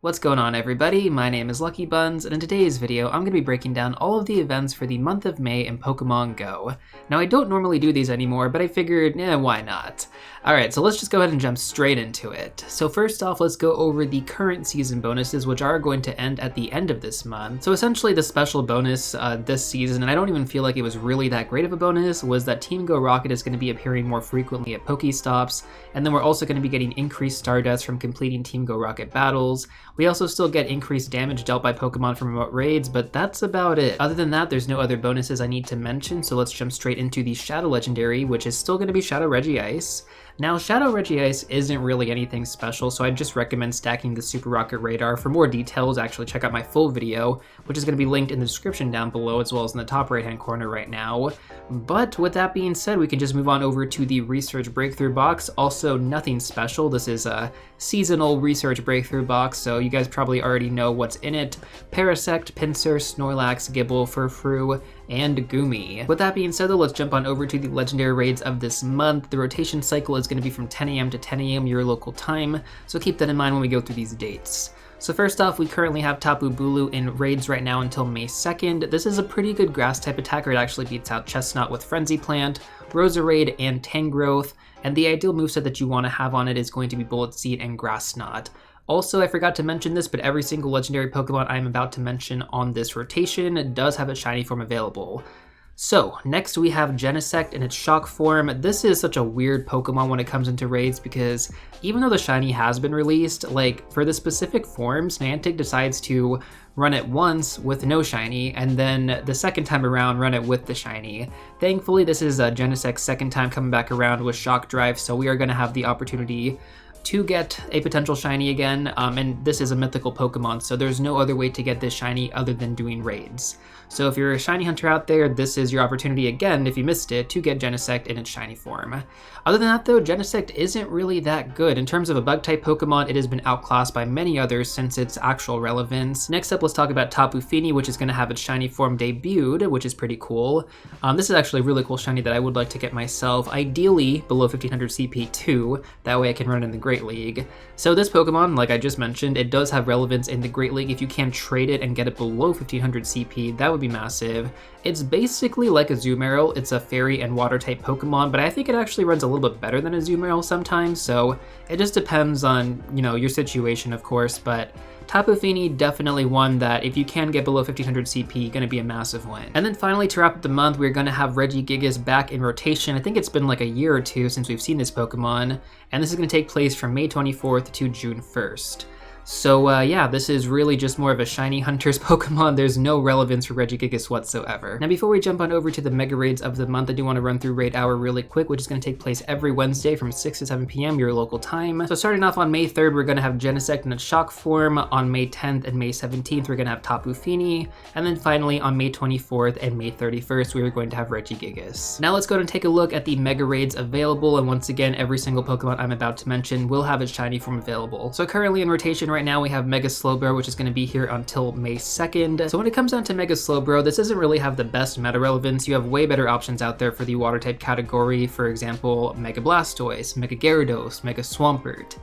What's going on, everybody? My name is LuckyBunz, and in today's video I'm going to be breaking down all of the events for the month of May in Pokemon Go. Now, I don't normally do these anymore, but I figured, why not? Alright, so let's just go ahead and jump straight into it. So first off, let's go over the current season bonuses, which are going to end at the end of this month. So essentially the special bonus this season, and I don't even feel like it was really that great of a bonus, was that Team Go Rocket is going to be appearing more frequently at Pokestops, and then we're also going to be getting increased Stardust from completing Team Go Rocket battles. We also still get increased damage dealt by Pokemon from remote raids, but that's about it. Other than that, there's no other bonuses I need to mention, so let's jump straight into the Shadow Legendary, which is still going to be Shadow Regice. Now, Shadow Regice isn't really anything special, so I'd just recommend stacking the Super Rocket Radar. For more details, actually check out my full video, which is going to be linked in the description down below, as well as in the top right-hand corner right now. But with that being said, we can just move on over to the Research Breakthrough Box. Also, nothing special. This is a seasonal Research Breakthrough Box, so you guys probably already know what's in it. Parasect, Pinsir, Snorlax, Gible, Furfrou, and Gumi. With that being said though, let's jump on over to the legendary raids of this month. The rotation cycle is going to be from 10 a.m. to 10 a.m. your local time, so keep that in mind when we go through these dates. So first off, we currently have Tapu Bulu in raids right now until May 2nd. This is a pretty good grass type attacker. It actually beats out Chestnut with Frenzy Plant, Roserade, and Tangrowth, and the ideal moveset that you want to have on it is going to be Bullet Seed and Grass Knot. Also, I forgot to mention this, but every single legendary Pokemon I'm about to mention on this rotation does have a shiny form available. So, next we have Genesect in its shock form. This is such a weird Pokemon when it comes into raids because even though the shiny has been released, like for the specific forms, Niantic decides to run it once with no shiny, and then the second time around run it with the shiny. Thankfully, this is Genesect's second time coming back around with Shock Drive, so we are going to have the opportunity to get a potential shiny again, and this is a mythical Pokemon, so there's no other way to get this shiny other than doing raids. So if you're a shiny hunter out there, this is your opportunity again, if you missed it, to get Genesect in its shiny form. Other than that though, Genesect isn't really that good. In terms of a bug-type Pokemon, it has been outclassed by many others since its actual relevance. Next up, let's talk about Tapu Fini, which is going to have its shiny form debuted, which is pretty cool. This is actually a really cool shiny that I would like to get myself, ideally below 1500 CP too, that way I can run it in the Great League. So this Pokemon, like I just mentioned, it does have relevance in the Great League. If you can trade it and get it below 1500 CP, that would be massive. It's basically like a Azumarill. It's a fairy and water type Pokemon, but I think it actually runs a little bit better than a Azumarill sometimes, so it just depends on, your situation, of course, but Tapu Fini definitely one that if you can get below 1500 CP, gonna be a massive win. And then finally, to wrap up the month, we're gonna have Regigigas back in rotation. I think it's been like a year or two since we've seen this Pokemon, and this is gonna take place from May 24th to June 1st. So yeah, this is really just more of a shiny hunter's Pokemon. There's no relevance for Regigigas whatsoever. Now before we jump on over to the mega raids of the month, I do want to run through Raid Hour really quick, which is going to take place every Wednesday from 6 to 7 p.m. your local time. So starting off on May 3rd, we're going to have Genesect in its shock form. On May 10th and May 17th, we're going to have Tapu Fini. And then finally on May 24th and May 31st, we are going to have Regigigas. Now let's go and take a look at the mega raids available. And once again, every single Pokemon I'm about to mention will have its shiny form available. So currently in rotation right now, we have Mega Slowbro, which is going to be here until May 2nd. So when it comes down to Mega Slowbro, this doesn't really have the best meta relevance. You have way better options out there for the water type category. For example, Mega Blastoise, Mega Gyarados, Mega Swampert.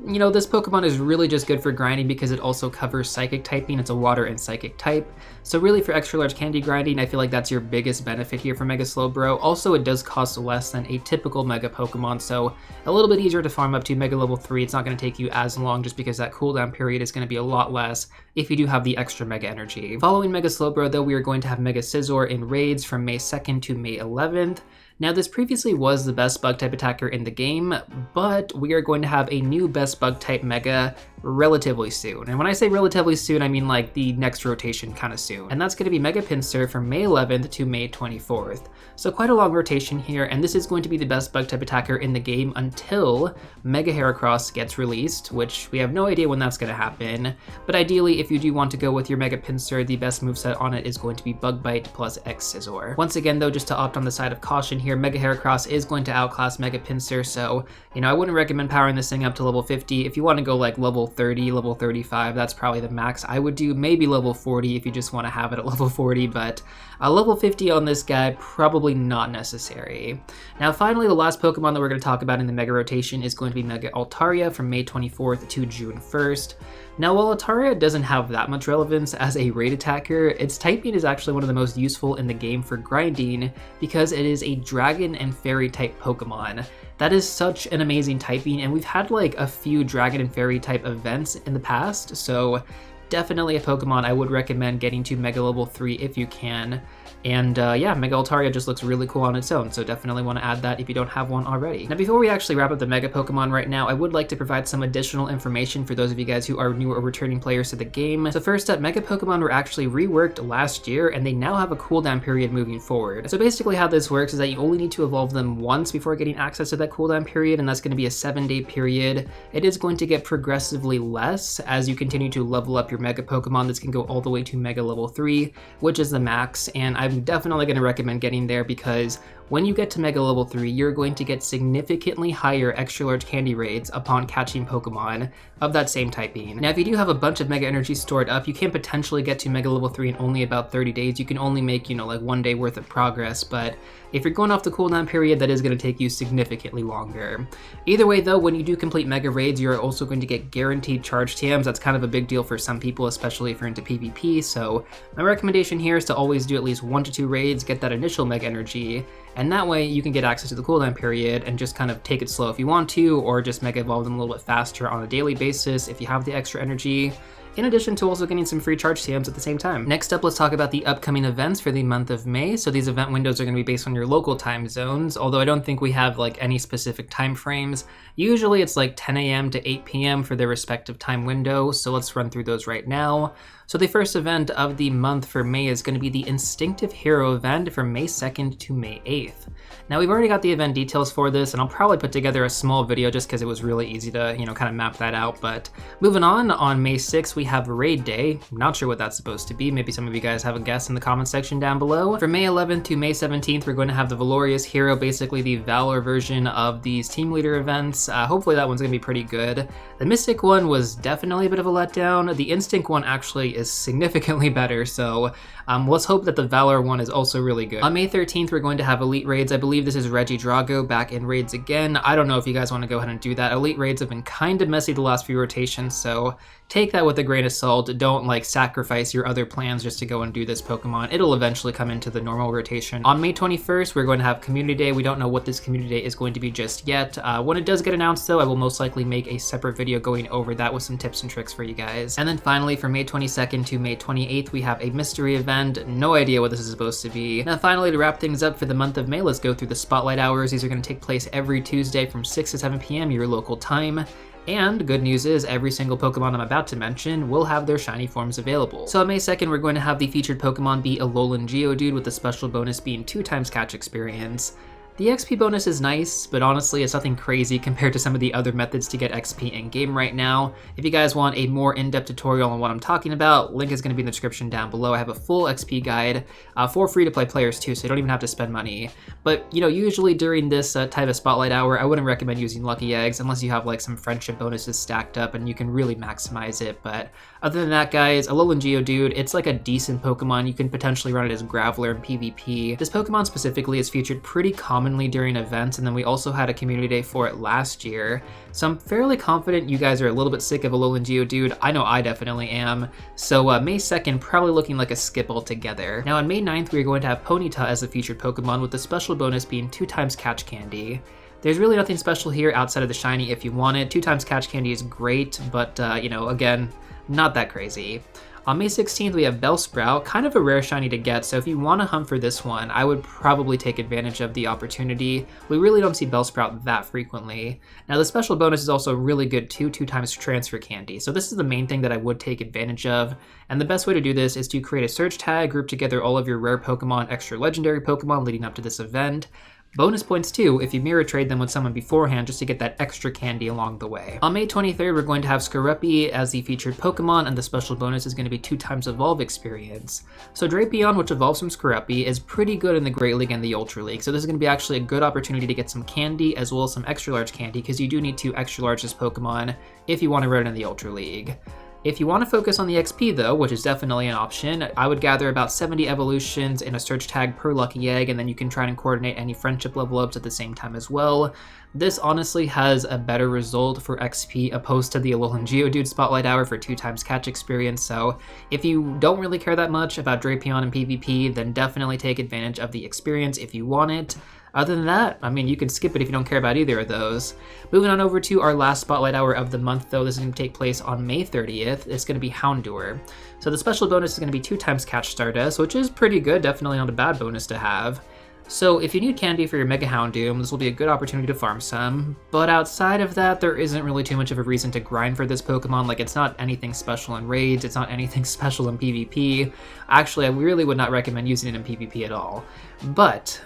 This Pokemon is really just good for grinding because it also covers psychic typing. It's a water and psychic type. So really for extra large candy grinding, I feel like that's your biggest benefit here for Mega Slowbro. Also, it does cost less than a typical Mega Pokemon, so a little bit easier to farm up to Mega level 3. It's not going to take you as long just because that cooldown period is going to be a lot less if you do have the extra Mega Energy. Following Mega Slowbro though, we are going to have Mega Scizor in raids from May 2nd to May 11th. Now this previously was the best bug type attacker in the game, but we are going to have a new best bug type Mega relatively soon. And when I say relatively soon, I mean like the next rotation kind of soon. And that's going to be Mega Pinsir from May 11th to May 24th. So quite a long rotation here, and this is going to be the best bug type attacker in the game until Mega Heracross gets released, which we have no idea when that's going to happen. But ideally, if you do want to go with your Mega Pinsir, the best moveset on it is going to be Bug Bite plus X Scizor. Once again though, just to opt on the side of caution here, Mega Heracross is going to outclass Mega Pinsir, so I wouldn't recommend powering this thing up to level 50. If you want to go like level 30, level 35. That's probably the max I would do. Maybe level 40 if you just want to have it at level 40, but level 50 on this guy, probably not necessary. Now finally, the last Pokemon that we're going to talk about in the Mega rotation is going to be Mega Altaria from May 24th to June 1st. Now while Altaria doesn't have that much relevance as a raid attacker, its typing is actually one of the most useful in the game for grinding because it is a dragon and fairy type Pokemon. That is such an amazing typing, and we've had like a few dragon and fairy type events in the past, so definitely a Pokemon I would recommend getting to Mega level 3 if you can. And yeah, Mega Altaria just looks really cool on its own, so definitely want to add that if you don't have one already. Now before we actually wrap up the Mega Pokemon right now, I would like to provide some additional information for those of you guys who are new or returning players to the game. So first up, Mega Pokemon were actually reworked last year, and they now have a cooldown period moving forward. So basically how this works is that you only need to evolve them once before getting access to that cooldown period, and that's going to be a 7-day period. It is going to get progressively less as you continue to level up your Mega Pokemon. This can go all the way to Mega level 3, which is the max, and I'm definitely going to recommend getting there because when you get to Mega level 3, you're going to get significantly higher extra large candy raids upon catching Pokemon of that same typing. Now if you do have a bunch of Mega Energy stored up, you can potentially get to Mega level 3 in only about 30 days. You can only make, you know, like 1 day worth of progress, but if you're going off the cooldown period, that is going to take you significantly longer. Either way though, when you do complete Mega raids, you're also going to get guaranteed charge TMs. That's kind of a big deal for some people, especially if you're into PvP, so my recommendation here is to always do at least 1 to 2 raids, get that initial Mega Energy, and that way you can get access to the cooldown period and just kind of take it slow if you want to, or just Mega Evolve them a little bit faster on a daily basis if you have the extra energy, in addition to also getting some free charge TMs at the same time. Next up, let's talk about the upcoming events for the month of May. So these event windows are going to be based on your local time zones, although I don't think we have like any specific time frames. Usually it's like 10 a.m. to 8 p.m. for their respective time window, so let's run through those right now. So the first event of the month for May is going to be the Instinctive Hero event from May 2nd to May 8th. Now we've already got the event details for this, and I'll probably put together a small video just because it was really easy to, you know, kind of map that out. But moving on May 6th, we have Raid Day. I'm not sure what that's supposed to be. Maybe some of you guys have a guess in the comment section down below. From May 11th to May 17th, we're going to have the Valorious Hero, basically the Valor version of these team leader events. Hopefully that one's going to be pretty good. The Mystic one was definitely a bit of a letdown. The Instinct one actually is significantly better, so let's hope that the Valor one is also really good. On May 13th, we're going to have Elite Raids. I believe this is Regidrago back in Raids again. I don't know if you guys want to go ahead and do that. Elite Raids have been kind of messy the last few rotations, so take that with a grain of salt. Don't like sacrifice your other plans just to go and do this Pokemon. It'll eventually come into the normal rotation. On May 21st, we're going to have Community Day. We don't know what this Community Day is going to be just yet. When it does get announced though, I will most likely make a separate video going over that with some tips and tricks for you guys. And then finally, from May 22nd to May 28th, we have a mystery event. No idea what this is supposed to be. Now finally, to wrap things up for the month of May, let's go through the Spotlight Hours. These are going to take place every Tuesday from 6 to 7 p.m. your local time. And good news is every single Pokemon I'm about to mention will have their shiny forms available. So on May 2nd, we're going to have the featured Pokemon be Alolan Geodude, with the special bonus being 2x catch experience. The XP bonus is nice, but honestly it's nothing crazy compared to some of the other methods to get XP in-game right now. If you guys want a more in-depth tutorial on what I'm talking about, link is going to be in the description down below. I have a full XP guide for free-to-play players too, so you don't even have to spend money. But, you know, usually during this type of Spotlight Hour, I wouldn't recommend using Lucky Eggs unless you have like some friendship bonuses stacked up and you can really maximize it. But other than that, guys, Alolan Geodude, it's like a decent Pokemon. You can potentially run it as Graveler in PvP. This Pokemon specifically is featured pretty commonly during events, and then we also had a community day for it last year. So I'm fairly confident you guys are a little bit sick of Alolan Geodude. I know I definitely am. So May 2nd, probably looking like a skip altogether. Now on May 9th, we're going to have Ponyta as a featured Pokemon, with the special bonus being 2x catch candy. There's really nothing special here outside of the shiny if you want it. 2x catch candy is great, but you know, again, not that crazy. On May 16th, we have Bellsprout, kind of a rare shiny to get, so if you want to hunt for this one, I would probably take advantage of the opportunity. We really don't see Bellsprout that frequently. Now, the special bonus is also really good too, 2x transfer candy, so this is the main thing that I would take advantage of, and the best way to do this is to create a search tag, group together all of your rare Pokemon, extra legendary Pokemon leading up to this event, Bonus points too if you mirror trade them with someone beforehand just to get that extra candy along the way. On May 23rd, we're going to have Skorupi as the featured Pokemon, and the special bonus is going to be 2x Evolve experience. So Drapion, which evolves from Skorupi, is pretty good in the Great League and the Ultra League, so this is going to be actually a good opportunity to get some candy as well as some extra large candy, because you do need 2 extra largest Pokemon if you want to run in the Ultra League. If you want to focus on the XP though, which is definitely an option, I would gather about 70 evolutions in a search tag per lucky egg, and then you can try and coordinate any friendship level ups at the same time as well. This honestly has a better result for XP opposed to the Alolan Geodude Spotlight Hour for 2x catch experience, so if you don't really care that much about Drapion and PvP, then definitely take advantage of the experience if you want it. Other than that, I mean, you can skip it if you don't care about either of those. Moving on over to our last Spotlight Hour of the month, though, this is going to take place on May 30th. It's going to be Houndour. So the special bonus is going to be 2x Catch Stardust, which is pretty good, definitely not a bad bonus to have. So if you need candy for your Mega Houndoom, this will be a good opportunity to farm some, but outside of that, there isn't really too much of a reason to grind for this Pokemon. Like, it's not anything special in raids, it's not anything special in PvP. Actually, I really would not recommend using it in PvP at all. But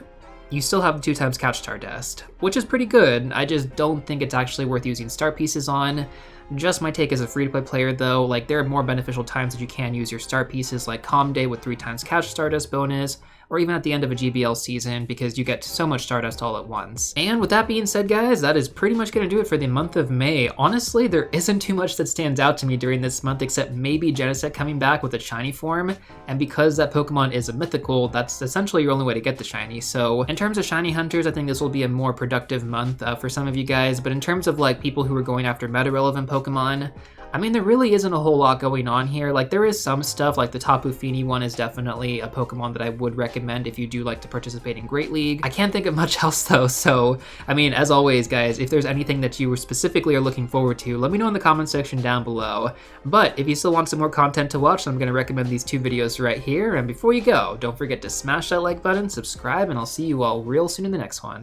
you still have 2x Catch Stardust, which is pretty good. I just don't think it's actually worth using star pieces on. Just my take as a free-to-play player though, like there are more beneficial times that you can use your star pieces, like Calm Day with 3x Catch Stardust bonus, or even at the end of a GBL season, because you get so much Stardust all at once. And with that being said, guys, that is pretty much gonna do it for the month of May. Honestly, there isn't too much that stands out to me during this month, except maybe Genesect coming back with a shiny form, and because that Pokemon is a mythical, that's essentially your only way to get the shiny. So in terms of shiny hunters, I think this will be a more productive month for some of you guys, but in terms of like people who are going after meta-relevant Pokemon, I mean, there really isn't a whole lot going on here. Like, there is some stuff, like the Tapu Fini one is definitely a Pokemon that I would recommend if you do like to participate in Great League. I can't think of much else though, so, I mean, as always, guys, if there's anything that you specifically are looking forward to, let me know in the comment section down below. But if you still want some more content to watch, I'm going to recommend these 2 videos right here. And before you go, don't forget to smash that like button, subscribe, and I'll see you all real soon in the next one.